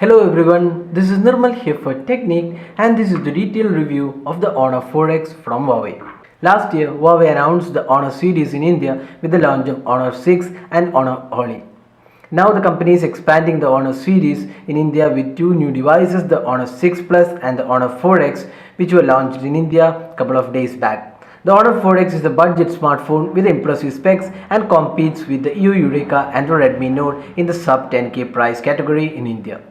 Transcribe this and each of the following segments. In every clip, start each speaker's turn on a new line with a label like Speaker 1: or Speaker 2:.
Speaker 1: Hello everyone, this is Nirmal here for Technique and this is the detailed review of the Honor 4X from Huawei. Last year, Huawei announced the Honor series in India with the launch of Honor 6 and Honor Holly. Now the company is expanding the Honor series in India with two new devices, the Honor 6 Plus and the Honor 4X, which were launched in India a couple of days back. The Honor 4X is a budget smartphone with impressive specs and competes with the EU Eureka and the Redmi Note in the sub 10K price category in India.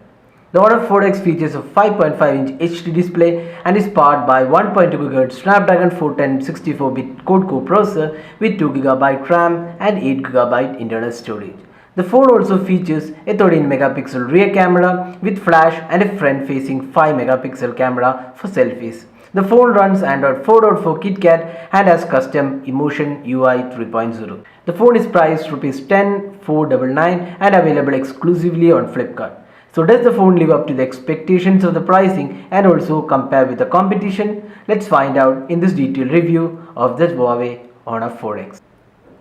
Speaker 1: The Honor 4X features a 5.5-inch HD display and is powered by 1.2 GHz Snapdragon 410 64-bit quad-core processor with 2GB RAM and 8GB internal storage. The phone also features a 13-megapixel rear camera with flash and a front-facing 5-megapixel camera for selfies. The phone runs Android 4.4 KitKat and has custom Emotion UI 3.0. The phone is priced Rs 10,499 and available exclusively on Flipkart. So does the phone live up to the expectations of the pricing and also compare with the competition? Let's find out in this detailed review of the Huawei Honor 4X.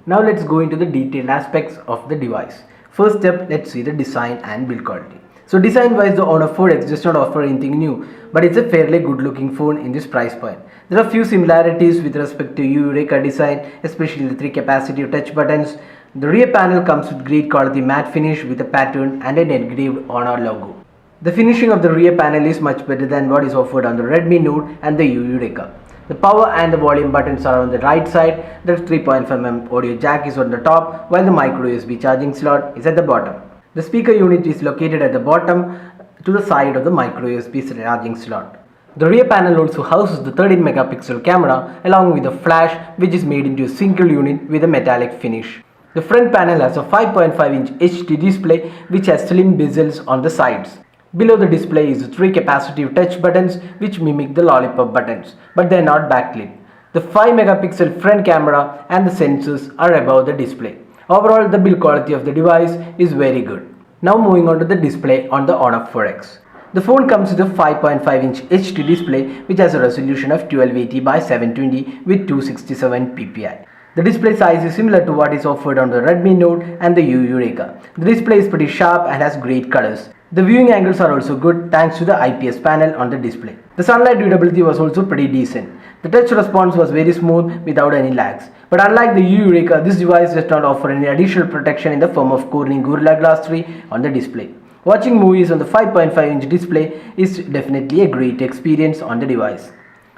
Speaker 1: Now let's go into the detailed aspects of the device. First step, let's see the design and build quality. So design wise, the Honor 4X does not offer anything new, but it's a fairly good looking phone in this price point. There are few similarities with respect to Eureka design, especially the 3 capacitive touch buttons. The rear panel comes with great quality matte finish with a pattern and an engraved Honor logo. The finishing of the rear panel is much better than what is offered on the Redmi Note and the Eureka. The power and the volume buttons are on the right side. The 3.5mm audio jack is on the top, while the micro USB charging slot is at the bottom. The speaker unit is located at the bottom to the side of the micro USB charging slot. The rear panel also houses the 13-megapixel camera along with a flash, which is made into a single unit with a metallic finish. The front panel has a 5.5-inch HD display which has slim bezels on the sides. Below the display is 3 capacitive touch buttons which mimic the lollipop buttons, but they are not backlit. The 5-megapixel front camera and the sensors are above the display. Overall, the build quality of the device is very good. Now moving on to the display on the Honor 4X. The phone comes with a 5.5-inch HD display which has a resolution of 1280 by 720 with 267 ppi. The display size is similar to what is offered on the Redmi Note and the Eureka. The display is pretty sharp and has great colors. The viewing angles are also good thanks to the IPS panel on the display. The sunlight durability was also pretty decent. The touch response was very smooth without any lags. But unlike the Eureka, this device does not offer any additional protection in the form of Corning Gorilla Glass 3 on the display. Watching movies on the 5.5-inch display is definitely a great experience on the device.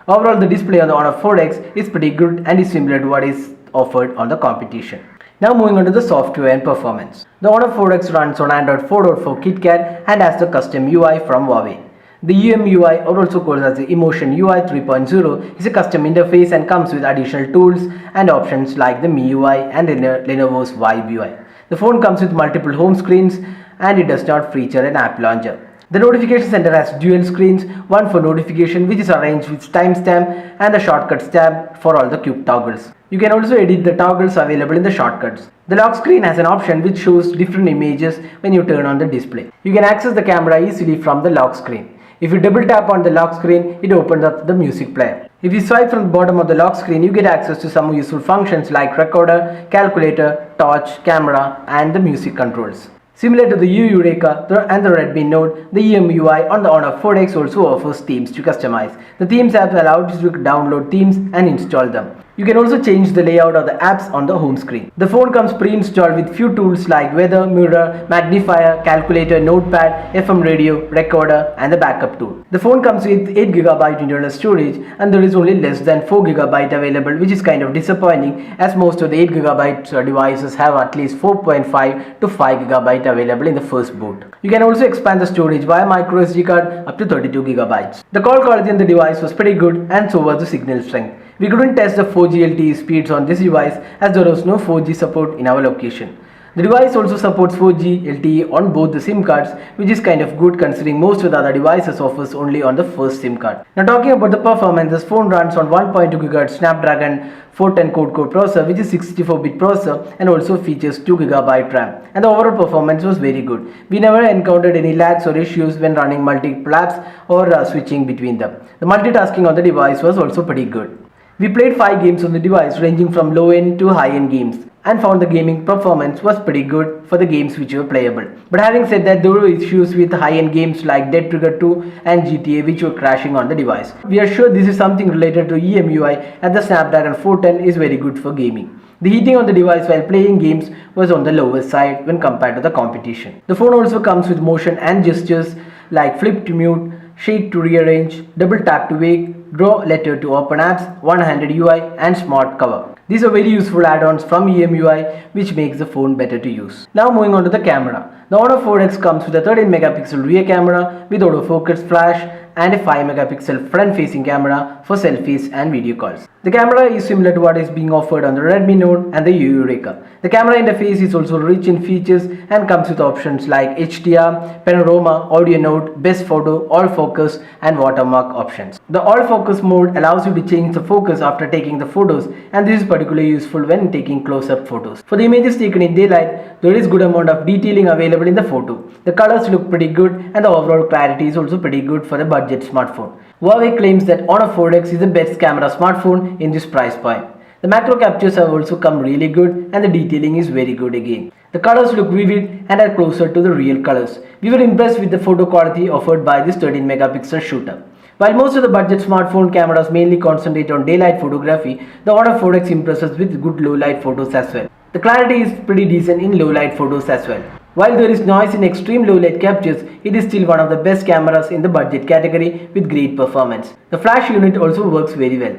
Speaker 1: Overall, the display on the Honor 4X is pretty good and is similar to what is offered on the competition. Now moving on to the software and performance. The Honor 4X runs on Android 4.4 KitKat and has the custom UI from Huawei. The EMUI, or also called as the Emotion UI 3.0, is a custom interface and comes with additional tools and options like the MIUI and Lenovo's Vibe UI. The phone comes with multiple home screens and it does not feature an app launcher. The notification center has dual screens, one for notification which is arranged with timestamp and the shortcuts tab for all the quick toggles. You can also edit the toggles available in the shortcuts. The lock screen has an option which shows different images when you turn on the display. You can access the camera easily from the lock screen. If you double tap on the lock screen, it opens up the music player. If you swipe from the bottom of the lock screen, you get access to some useful functions like recorder, calculator, torch, camera and the music controls. Similar to the Eureka and the Redmi Note, the EMUI on the Honor 4X also offers themes to customize. The themes app allows you to download themes and install them. You can also change the layout of the apps on the home screen. The phone comes pre-installed with few tools like weather, mirror, magnifier, calculator, notepad, FM radio, recorder and the backup tool. The phone comes with 8GB internal storage and there is only less than 4GB available, which is kind of disappointing as most of the 8GB devices have at least 4.5 to 5GB available in the first boot. You can also expand the storage via microSD card up to 32GB. The call quality on the device was pretty good and so was the signal strength. We couldn't test the 4G LTE speeds on this device as there was no 4G support in our location. The device also supports 4G LTE on both the SIM cards, which is kind of good considering most of the other devices offers only on the first SIM card. Now talking about the performance, this phone runs on 1.2 GHz Snapdragon 410 quad-core processor, which is 64-bit processor and also features 2GB RAM. And the overall performance was very good. We never encountered any lags or issues when running multiple apps or switching between them. The multitasking on the device was also pretty good. We played 5 games on the device ranging from low-end to high-end games and found the gaming performance was pretty good for the games which were playable. But having said that, there were issues with high-end games like Dead Trigger 2 and GTA which were crashing on the device. We are sure this is something related to EMUI, and the Snapdragon 410 is very good for gaming. The heating on the device while playing games was on the lower side when compared to the competition. The phone also comes with motion and gestures like flip to mute, shake to rearrange, double tap to wake, draw letter to open apps, one-handed UI and smart cover. These are very useful add-ons from EMUI which makes the phone better to use. Now moving on to the camera. The Honor 4X comes with a 13 megapixel rear camera with autofocus flash and a 5 megapixel front facing camera for selfies and video calls. The camera is similar to what is being offered on the Redmi Note and the Eureka. The camera interface is also rich in features and comes with options like HDR, panorama, audio note, best photo, all focus and watermark options. The all focus mode allows you to change the focus after taking the photos, and this is particularly useful when taking close-up photos. For the images taken in daylight, there is good amount of detailing available in the photo. The colors look pretty good and the overall clarity is also pretty good for the budget smartphone. Huawei claims that Honor 4X is the best camera smartphone in this price point. The macro captures have also come really good and the detailing is very good again. The colors look vivid and are closer to the real colors. We were impressed with the photo quality offered by this 13 megapixel shooter. While most of the budget smartphone cameras mainly concentrate on daylight photography, the Honor 4X impresses with good low light photos as well. The clarity is pretty decent in low light photos as well. While there is noise in extreme low light captures, it is still one of the best cameras in the budget category with great performance. The flash unit also works very well.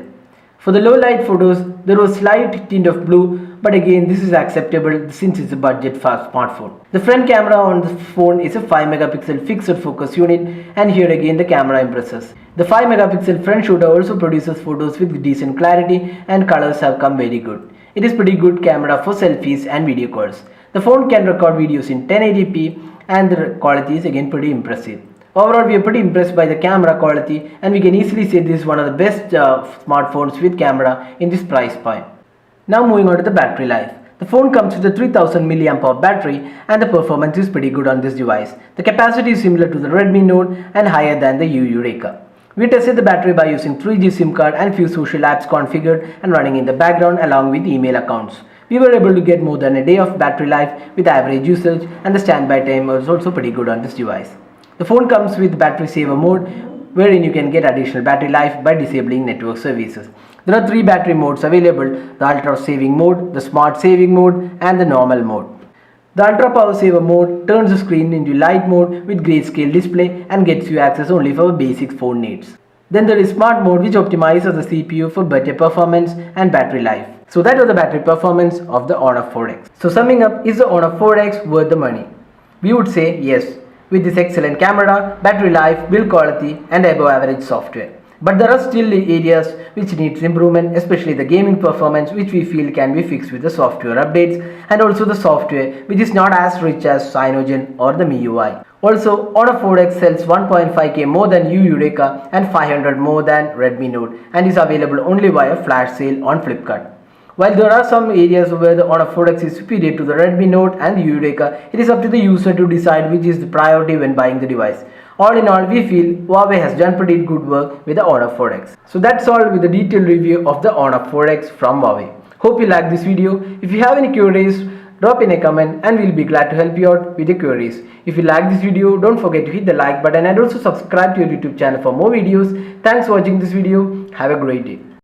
Speaker 1: For the low light photos, there was slight tint of blue, but again this is acceptable since it's a budget fast smartphone. The front camera on the phone is a 5 megapixel fixed focus unit, and here again the camera impresses. The 5 megapixel front shooter also produces photos with decent clarity and colors have come very good. It is pretty good camera for selfies and video calls. The phone can record videos in 1080p and the quality is again pretty impressive. Overall, we are pretty impressed by the camera quality and we can easily say this is one of the best smartphones with camera in this price point. Now moving on to the battery life. The phone comes with a 3000 mAh battery and the performance is pretty good on this device. The capacity is similar to the Redmi Note and higher than the Eureka. We tested the battery by using 3G SIM card and few social apps configured and running in the background along with email accounts. We were able to get more than a day of battery life with average usage, and the standby time was also pretty good on this device. The phone comes with battery saver mode wherein you can get additional battery life by disabling network services. There are 3 battery modes available: the ultra saving mode, the smart saving mode and the normal mode. The ultra power saver mode turns the screen into light mode with grayscale display and gets you access only for basic phone needs. Then there is smart mode which optimizes the CPU for better performance and battery life. So that was the battery performance of the Honor 4X. So summing up, is the Honor 4X worth the money? We would say yes, with this excellent camera, battery life, build quality and above average software. But there are still areas which needs improvement, especially the gaming performance, which we feel can be fixed with the software updates, and also the software which is not as rich as Cyanogen or the MIUI. Also, Honor 4X sells 1.5k more than Eureka and 500 more than Redmi Note and is available only via flash sale on Flipkart. While there are some areas where the Honor 4X is superior to the Redmi Note and the Eureka, it is up to the user to decide which is the priority when buying the device. All in all, we feel Huawei has done pretty good work with the Honor 4X. So that's all with the detailed review of the Honor 4X from Huawei. Hope you liked this video. If you have any queries, drop in a comment and we'll be glad to help you out with your queries. If you like this video, don't forget to hit the like button and also subscribe to your YouTube channel for more videos. Thanks for watching this video. Have a great day.